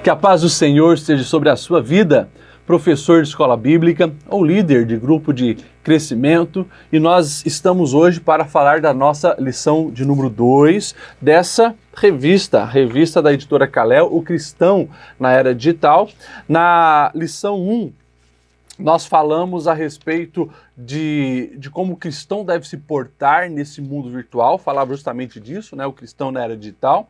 Que a paz do Senhor esteja sobre a sua vida, professor de escola bíblica ou líder de grupo de crescimento. E nós estamos hoje para falar da nossa lição de número 2 dessa revista, a revista da editora Calel, O Cristão na Era Digital. Na lição 1, nós falamos a respeito de como o cristão deve se portar nesse mundo virtual, falava justamente disso, né? O cristão na era digital,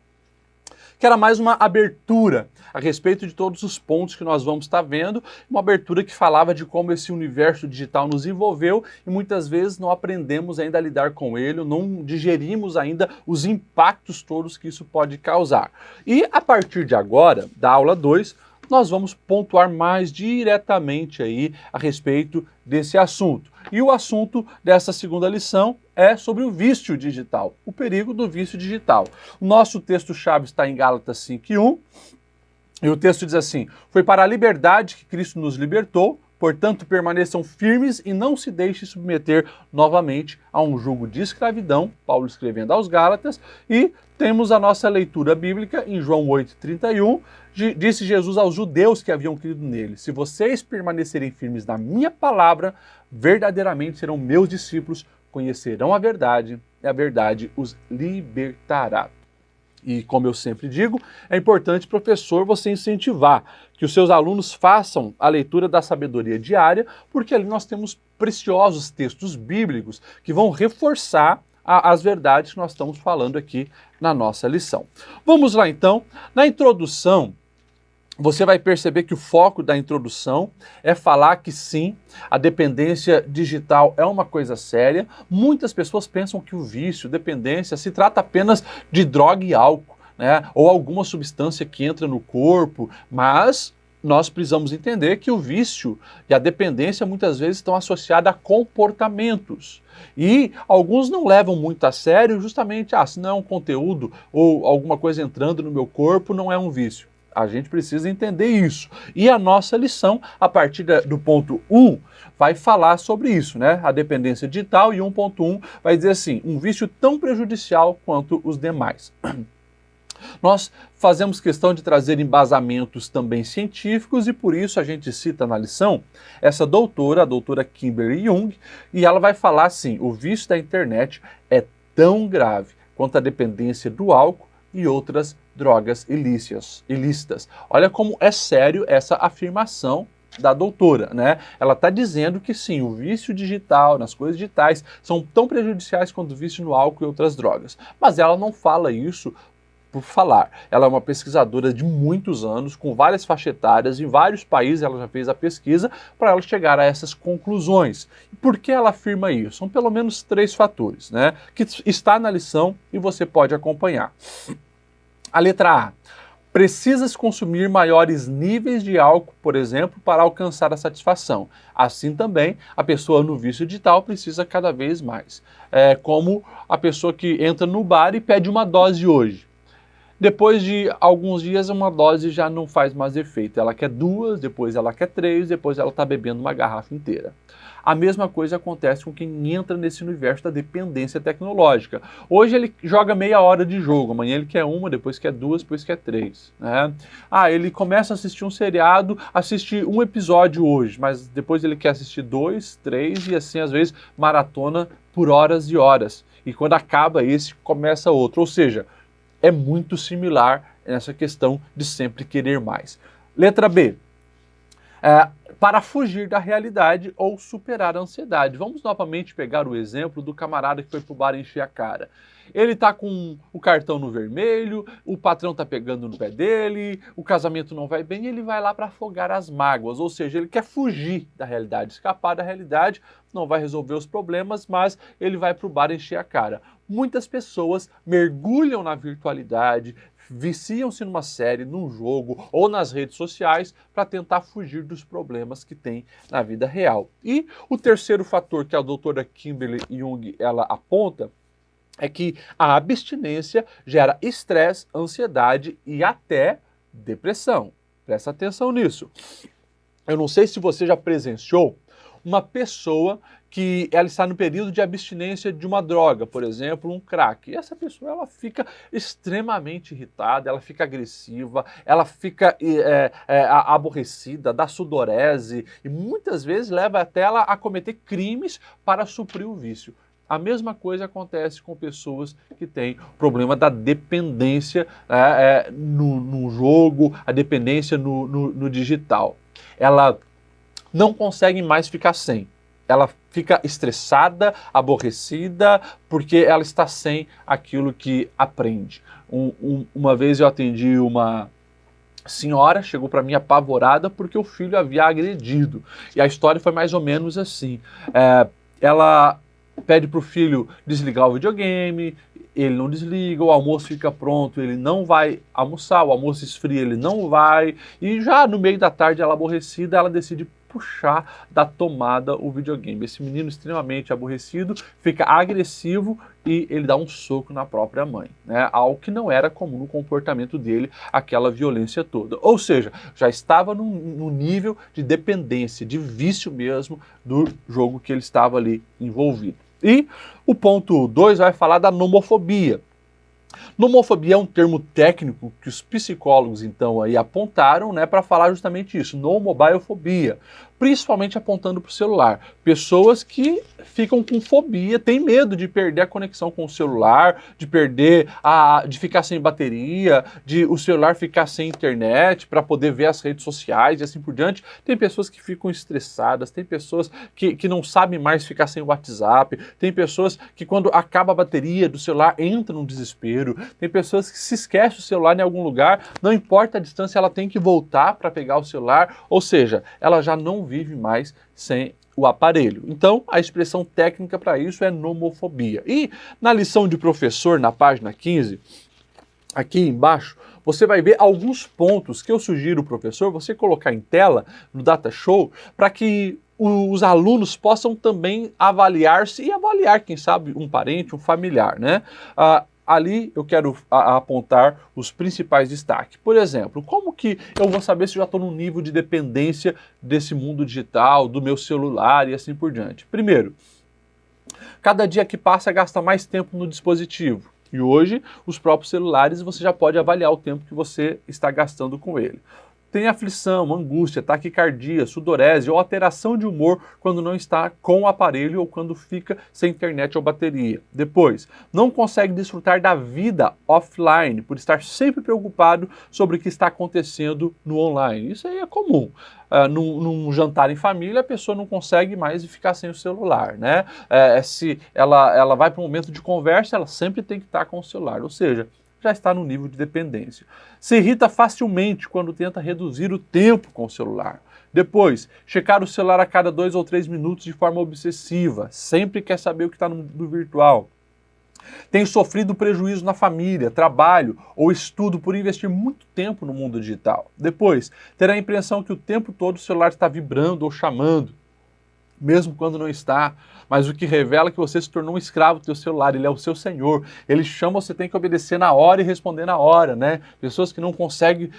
que era mais uma abertura a respeito de todos os pontos que nós vamos estar vendo, uma abertura que falava de como esse universo digital nos envolveu e muitas vezes não aprendemos ainda a lidar com ele, não digerimos ainda os impactos todos que isso pode causar. E a partir de agora, da aula 2, nós vamos pontuar mais diretamente aí a respeito desse assunto. E o assunto dessa segunda lição é sobre o vício digital, o perigo do vício digital. O nosso texto-chave está em Gálatas 5:1, e o texto diz assim: "Foi para a liberdade que Cristo nos libertou, portanto permaneçam firmes e não se deixem submeter novamente a um jugo de escravidão", Paulo escrevendo aos Gálatas, e temos a nossa leitura bíblica em João 8:31, disse Jesus aos judeus que haviam crido nele: "Se vocês permanecerem firmes na minha palavra, verdadeiramente serão meus discípulos, conhecerão a verdade e a verdade os libertará." E como eu sempre digo, é importante, professor, você incentivar que os seus alunos façam a leitura da sabedoria diária, porque ali nós temos preciosos textos bíblicos que vão reforçar as verdades que nós estamos falando aqui na nossa lição. Vamos lá então. Na introdução, você vai perceber que o foco da introdução é falar que sim, a dependência digital é uma coisa séria. Muitas pessoas pensam que o vício, dependência, se trata apenas de droga e álcool, né? Ou alguma substância que entra no corpo, mas nós precisamos entender que o vício e a dependência muitas vezes estão associadas a comportamentos. E alguns não levam muito a sério justamente, se não é um conteúdo ou alguma coisa entrando no meu corpo, não é um vício. A gente precisa entender isso. E a nossa lição, a partir do ponto 1, vai falar sobre isso, né? A dependência digital, e 1.1 vai dizer assim: um vício tão prejudicial quanto os demais. Nós fazemos questão de trazer embasamentos também científicos e por isso a gente cita na lição essa doutora, a doutora Kimberly Jung, e ela vai falar assim: o vício da internet é tão grave quanto a dependência do álcool e outras drogas ilícitas. Olha como é sério essa afirmação da doutora, né? Ela está dizendo que sim, o vício digital, nas coisas digitais, são tão prejudiciais quanto o vício no álcool e outras drogas. Mas ela não fala isso por falar. Ela é uma pesquisadora de muitos anos, com várias faixas etárias, em vários países ela já fez a pesquisa para ela chegar a essas conclusões. E por que ela afirma isso? São pelo menos 3 fatores, né? Que está na lição e você pode acompanhar. A letra A: precisa-se consumir maiores níveis de álcool, por exemplo, para alcançar a satisfação. Assim também, a pessoa no vício digital precisa cada vez mais. É como a pessoa que entra no bar e pede uma dose hoje. Depois de alguns dias, uma dose já não faz mais efeito. Ela quer 2, depois ela quer 3, depois ela está bebendo uma garrafa inteira. A mesma coisa acontece com quem entra nesse universo da dependência tecnológica. Hoje ele joga meia hora de jogo, amanhã ele quer 1, depois quer 2, depois quer 3. Né? Ele começa a assistir um seriado, assiste um episódio hoje, mas depois ele quer assistir 2, 3 e assim às vezes maratona por horas e horas. E quando acaba esse, começa outro. Ou seja, é muito similar nessa questão de sempre querer mais. Letra B: para fugir da realidade ou superar a ansiedade. Vamos novamente pegar o exemplo do camarada que foi pro bar encher a cara. Ele está com o cartão no vermelho, o patrão está pegando no pé dele, o casamento não vai bem, e ele vai lá para afogar as mágoas, ou seja, ele quer fugir da realidade, escapar da realidade, não vai resolver os problemas, mas ele vai para o bar encher a cara. Muitas pessoas mergulham na virtualidade, viciam-se numa série, num jogo ou nas redes sociais para tentar fugir dos problemas que tem na vida real. E o terceiro fator que a doutora Kimberly Jung ela aponta é que a abstinência gera estresse, ansiedade e até depressão. Presta atenção nisso. Eu não sei se você já presenciou uma pessoa que ela está no período de abstinência de uma droga, por exemplo, um crack. E essa pessoa ela fica extremamente irritada, ela fica agressiva, ela fica aborrecida, dá sudorese e muitas vezes leva até ela a cometer crimes para suprir o vício. A mesma coisa acontece com pessoas que têm problema da dependência no jogo, a dependência no digital. Ela não consegue mais ficar sem. Ela fica estressada, aborrecida, porque ela está sem aquilo que aprende. Uma vez eu atendi uma senhora, chegou para mim apavorada porque o filho havia agredido. E a história foi mais ou menos assim. Ela pede para o filho desligar o videogame, ele não desliga, o almoço fica pronto, ele não vai almoçar, o almoço esfria, ele não vai, e já no meio da tarde, ela aborrecida, ela decide puxar da tomada o videogame. Esse menino extremamente aborrecido fica agressivo e ele dá um soco na própria mãe, né? Algo que não era comum no comportamento dele, aquela violência toda. Ou seja, já estava no nível de dependência, de vício mesmo do jogo que ele estava ali envolvido. E o ponto 2 vai falar da nomofobia. Nomofobia é um termo técnico que os psicólogos então aí apontaram, né, para falar justamente isso, nomobiofobia, principalmente apontando para o celular. Pessoas que ficam com fobia, têm medo de perder a conexão com o celular, de perder de ficar sem bateria, de o celular ficar sem internet para poder ver as redes sociais e assim por diante. Tem pessoas que ficam estressadas, tem pessoas que não sabem mais ficar sem o WhatsApp, tem pessoas que quando acaba a bateria do celular entram no desespero, tem pessoas que se esquecem o celular em algum lugar, não importa a distância, ela tem que voltar para pegar o celular, ou seja, ela já não vive mais sem o aparelho. Então, a expressão técnica para isso é nomofobia. E na lição de professor, na página 15, aqui embaixo, você vai ver alguns pontos que eu sugiro, professor, você colocar em tela no Data Show, para que os alunos possam também avaliar-se e avaliar, quem sabe, um parente, um familiar, né? Ali eu quero apontar os principais destaques. Por exemplo, como que eu vou saber se eu já estou num nível de dependência desse mundo digital, do meu celular e assim por diante? Primeiro, cada dia que passa gasta mais tempo no dispositivo. E hoje, os próprios celulares, você já pode avaliar o tempo que você está gastando com ele. Tem aflição, angústia, taquicardia, sudorese ou alteração de humor quando não está com o aparelho ou quando fica sem internet ou bateria. Depois, não consegue desfrutar da vida offline por estar sempre preocupado sobre o que está acontecendo no online. Isso aí é comum. Num jantar em família, a pessoa não consegue mais ficar sem o celular, né? Se ela vai para um momento de conversa, ela sempre tem que estar com o celular. Ou seja, já está no nível de dependência. Se irrita facilmente quando tenta reduzir o tempo com o celular. Depois, checar o celular a cada 2 ou 3 minutos de forma obsessiva. Sempre quer saber o que está no virtual. Tem sofrido prejuízo na família, trabalho ou estudo por investir muito tempo no mundo digital. Depois, terá a impressão que o tempo todo o celular está vibrando ou chamando, mesmo quando não está, mas o que revela que você se tornou um escravo do seu celular, ele é o seu senhor, ele chama, você tem que obedecer na hora e responder na hora, né? Pessoas que não conseguem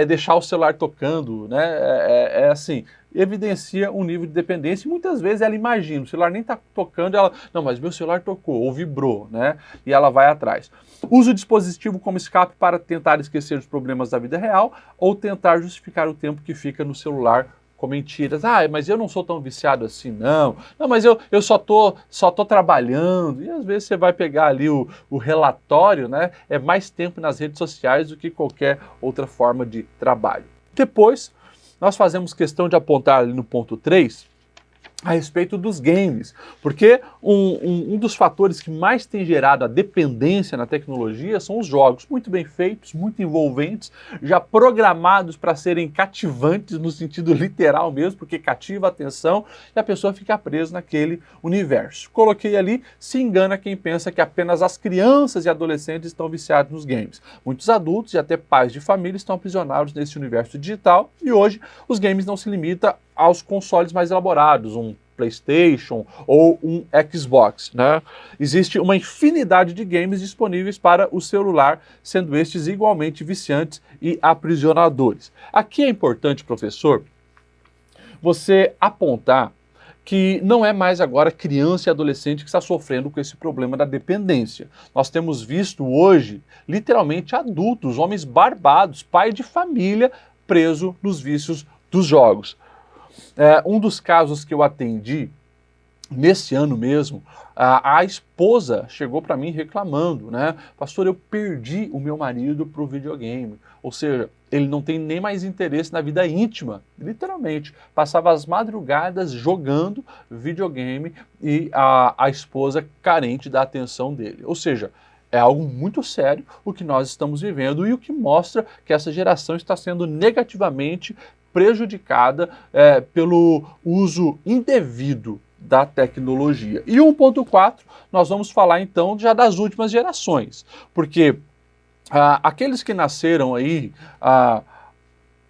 deixar o celular tocando, né? Assim, evidencia um nível de dependência e muitas vezes ela imagina, o celular nem está tocando, ela, não, mas meu celular tocou ou vibrou, né? E ela vai atrás. Usa o dispositivo como escape para tentar esquecer os problemas da vida real ou tentar justificar o tempo que fica no celular com mentiras. Mas eu não sou tão viciado assim, não. Não, mas eu só tô trabalhando. E às vezes você vai pegar ali o relatório, né? É mais tempo nas redes sociais do que qualquer outra forma de trabalho. Depois, nós fazemos questão de apontar ali no ponto 3 a respeito dos games, porque um dos fatores que mais tem gerado a dependência na tecnologia são os jogos, muito bem feitos, muito envolventes, já programados para serem cativantes no sentido literal mesmo, porque cativa a atenção e a pessoa fica presa naquele universo. Coloquei ali, se engana quem pensa que apenas as crianças e adolescentes estão viciados nos games. Muitos adultos e até pais de família estão aprisionados nesse universo digital e hoje os games não se limitam aos consoles mais elaborados, um PlayStation ou um Xbox, né? Existe uma infinidade de games disponíveis para o celular, sendo estes igualmente viciantes e aprisionadores. Aqui é importante, professor, você apontar que não é mais agora criança e adolescente que está sofrendo com esse problema da dependência. Nós temos visto hoje, literalmente, adultos, homens barbados, pai de família, preso nos vícios dos jogos. Um dos casos que eu atendi, nesse ano mesmo, a esposa chegou para mim reclamando, né? Pastor, eu perdi o meu marido para o videogame. Ou seja, ele não tem nem mais interesse na vida íntima, literalmente. Passava as madrugadas jogando videogame e a esposa carente da atenção dele. Ou seja, é algo muito sério o que nós estamos vivendo e o que mostra que essa geração está sendo negativamente prejudicada pelo uso indevido da tecnologia. E 1.4, nós vamos falar então já das últimas gerações, porque aqueles que nasceram aí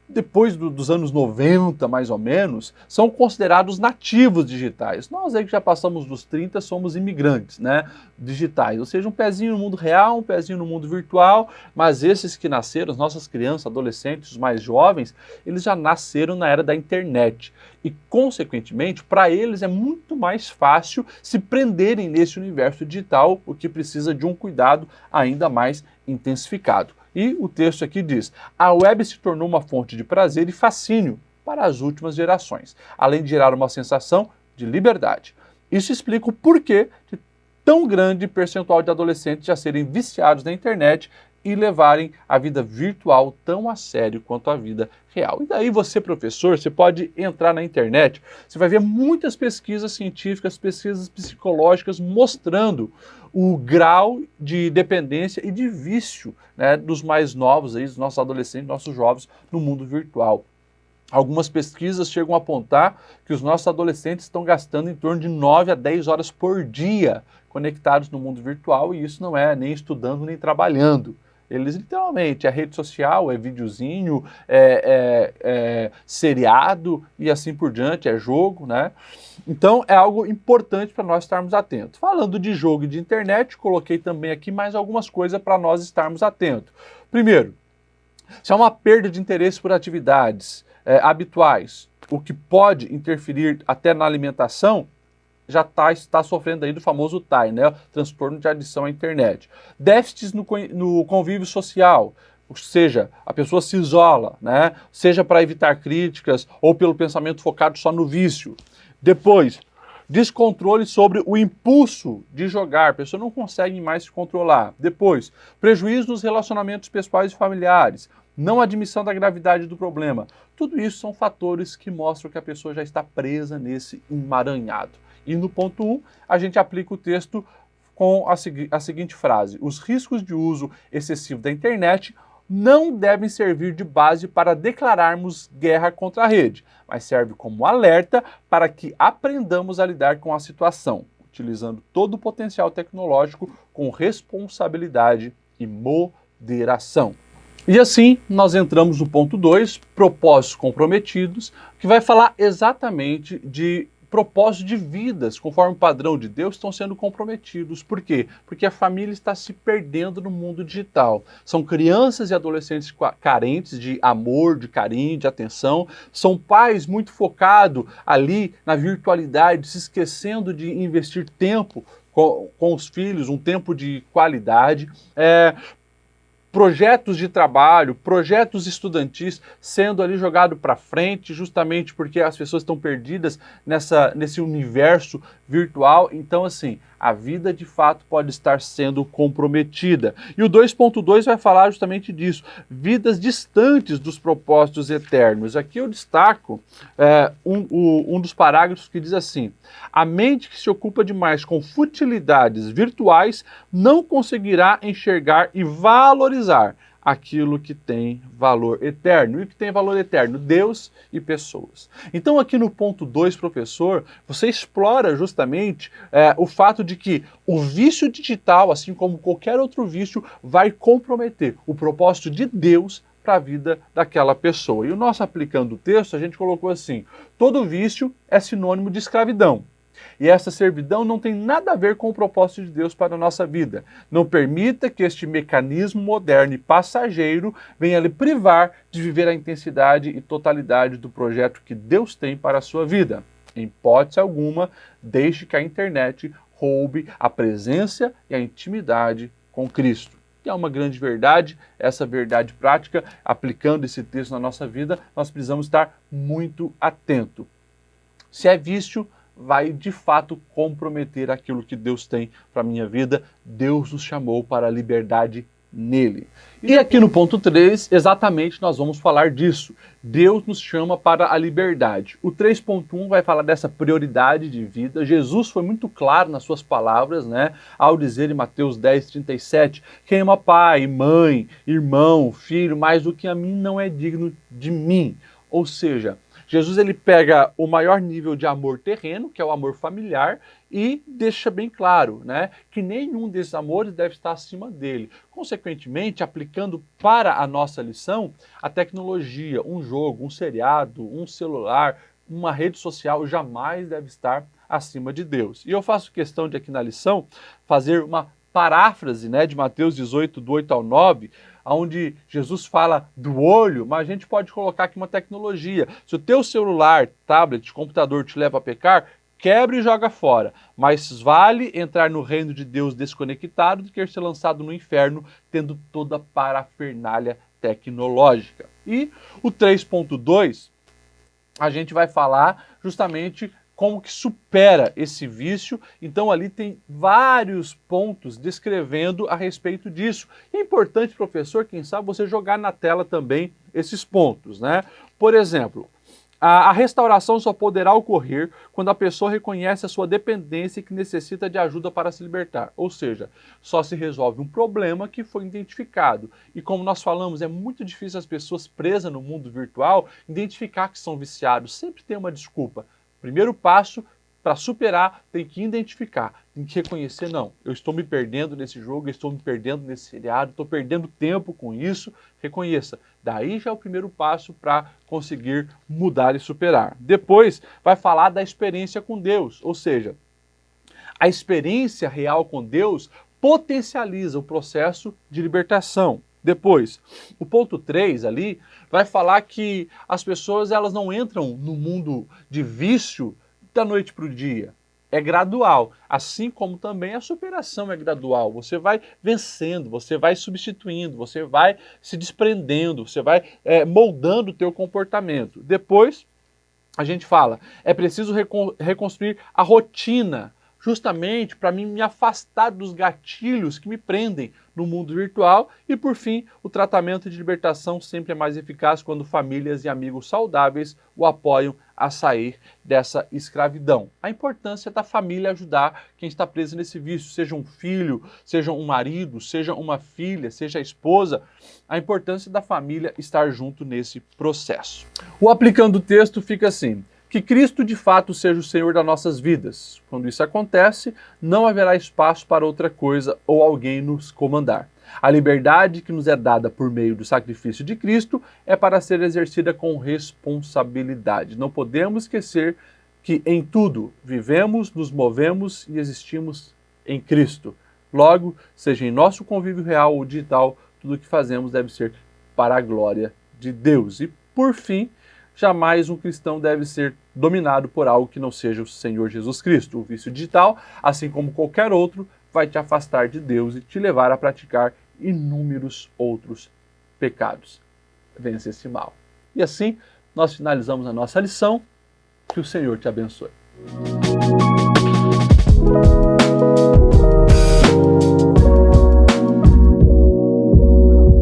depois dos anos 90, mais ou menos, são considerados nativos digitais. Nós aí que já passamos dos 30 somos imigrantes, né, digitais, ou seja, um pezinho no mundo real, um pezinho no mundo virtual, mas esses que nasceram, as nossas crianças, adolescentes, os mais jovens, eles já nasceram na era da internet. E, consequentemente, para eles é muito mais fácil se prenderem nesse universo digital, o que precisa de um cuidado ainda mais intensificado. E o texto aqui diz: a web se tornou uma fonte de prazer e fascínio para as últimas gerações, além de gerar uma sensação de liberdade. Isso explica o porquê de tão grande percentual de adolescentes já serem viciados na internet e levarem a vida virtual tão a sério quanto a vida real. E daí você, professor, você pode entrar na internet, você vai ver muitas pesquisas científicas, pesquisas psicológicas mostrando o grau de dependência e de vício, né, dos mais novos, aí, dos nossos adolescentes, nossos jovens, no mundo virtual. Algumas pesquisas chegam a apontar que os nossos adolescentes estão gastando em torno de 9 a 10 horas por dia conectados no mundo virtual, e isso não é nem estudando nem trabalhando. Eles literalmente, é rede social, é videozinho, seriado e assim por diante, é jogo, né? Então é algo importante para nós estarmos atentos. Falando de jogo e de internet, coloquei também aqui mais algumas coisas para nós estarmos atentos. Primeiro, se há uma perda de interesse por atividades habituais, o que pode interferir até na alimentação, já está sofrendo aí do famoso TAI, né? Transtorno de adição à internet. Déficits no convívio social, ou seja, a pessoa se isola, né? Seja para evitar críticas ou pelo pensamento focado só no vício. Depois, descontrole sobre o impulso de jogar, a pessoa não consegue mais se controlar. Depois, prejuízo nos relacionamentos pessoais e familiares, não admissão da gravidade do problema. Tudo isso são fatores que mostram que a pessoa já está presa nesse emaranhado. E no ponto 1, a gente aplica o texto com a seguinte frase: os riscos de uso excessivo da internet não devem servir de base para declararmos guerra contra a rede, mas serve como alerta para que aprendamos a lidar com a situação, utilizando todo o potencial tecnológico com responsabilidade e moderação. E assim, nós entramos no ponto 2, propósitos comprometidos, que vai falar exatamente de propósitos de vidas, conforme o padrão de Deus, estão sendo comprometidos. Por quê? Porque a família está se perdendo no mundo digital. São crianças e adolescentes carentes de amor, de carinho, de atenção. São pais muito focados ali na virtualidade, se esquecendo de investir tempo com os filhos, um tempo de qualidade. Projetos de trabalho, projetos estudantis sendo ali jogado para frente, justamente porque as pessoas estão perdidas nesse universo virtual. Então, assim, a vida de fato pode estar sendo comprometida. E o 2.2 vai falar justamente disso, vidas distantes dos propósitos eternos. Aqui eu destaco um dos parágrafos que diz assim: a mente que se ocupa demais com futilidades virtuais não conseguirá enxergar e valorizar aquilo que tem valor eterno. E o que tem valor eterno? Deus e pessoas. Então aqui no ponto 2, professor, você explora justamente o fato de que o vício digital, assim como qualquer outro vício, vai comprometer o propósito de Deus para a vida daquela pessoa. E o nosso aplicando o texto, a gente colocou assim: todo vício é sinônimo de escravidão. E essa servidão não tem nada a ver com o propósito de Deus para a nossa vida. Não permita que este mecanismo moderno e passageiro venha lhe privar de viver a intensidade e totalidade do projeto que Deus tem para a sua vida. Em hipótese alguma, deixe que a internet roube a presença e a intimidade com Cristo. Que é uma grande verdade, essa verdade prática, aplicando esse texto na nossa vida, nós precisamos estar muito atento. Se é vício, vai de fato comprometer aquilo que Deus tem para a minha vida. Deus nos chamou para a liberdade nele. E aqui no ponto 3, exatamente nós vamos falar disso. Deus nos chama para a liberdade. O 3.1 vai falar dessa prioridade de vida. Jesus foi muito claro nas suas palavras, né, ao dizer em Mateus 10:37, quem ama pai, mãe, irmão, filho, mais do que a mim não é digno de mim. Ou seja, Jesus ele pega o maior nível de amor terreno, que é o amor familiar, e deixa bem claro, né, que nenhum desses amores deve estar acima dele. Consequentemente, aplicando para a nossa lição, a tecnologia, um jogo, um seriado, um celular, uma rede social jamais deve estar acima de Deus. E eu faço questão de aqui na lição fazer uma paráfrase, né, de Mateus 18, do 8 ao 9, onde Jesus fala do olho, mas a gente pode colocar aqui uma tecnologia. Se o teu celular, tablet, computador te leva a pecar, quebra e joga fora. Mas vale entrar no reino de Deus desconectado do que ser lançado no inferno, tendo toda a parafernália tecnológica. E o 3.2, a gente vai falar justamente como que supera esse vício. Então ali tem vários pontos descrevendo a respeito disso. E é importante, professor, quem sabe você jogar na tela também esses pontos, né? Por exemplo, a restauração só poderá ocorrer quando a pessoa reconhece a sua dependência e que necessita de ajuda para se libertar. Ou seja, só se resolve um problema que foi identificado. E como nós falamos, é muito difícil as pessoas presas no mundo virtual identificar que são viciados. Sempre tem uma desculpa. Primeiro passo para superar, tem que identificar, tem que reconhecer, não, eu estou me perdendo nesse jogo, eu estou me perdendo nesse seriado, estou perdendo tempo com isso, reconheça. Daí já é o primeiro passo para conseguir mudar e superar. Depois vai falar da experiência com Deus, ou seja, a experiência real com Deus potencializa o processo de libertação. Depois, o ponto 3 ali vai falar que as pessoas elas não entram no mundo de vício da noite para o dia. É gradual, assim como também a superação é gradual. Você vai vencendo, você vai substituindo, você vai se desprendendo, você vai moldando o teu comportamento. Depois, a gente fala, é preciso reconstruir a rotina, justamente para mim me afastar dos gatilhos que me prendem no mundo virtual. E por fim, o tratamento de libertação sempre é mais eficaz quando famílias e amigos saudáveis o apoiam a sair dessa escravidão. A importância da família ajudar quem está preso nesse vício, seja um filho, seja um marido, seja uma filha, seja a esposa, a importância da família estar junto nesse processo. O aplicando o texto fica assim: que Cristo de fato seja o Senhor das nossas vidas. Quando isso acontece, não haverá espaço para outra coisa ou alguém nos comandar. A liberdade que nos é dada por meio do sacrifício de Cristo é para ser exercida com responsabilidade. Não podemos esquecer que em tudo vivemos, nos movemos e existimos em Cristo. Logo, seja em nosso convívio real ou digital, tudo o que fazemos deve ser para a glória de Deus. E, por fim, jamais um cristão deve ser dominado por algo que não seja o Senhor Jesus Cristo. O vício digital, assim como qualquer outro, vai te afastar de Deus e te levar a praticar inúmeros outros pecados. Vence esse mal. E assim, nós finalizamos a nossa lição. Que o Senhor te abençoe.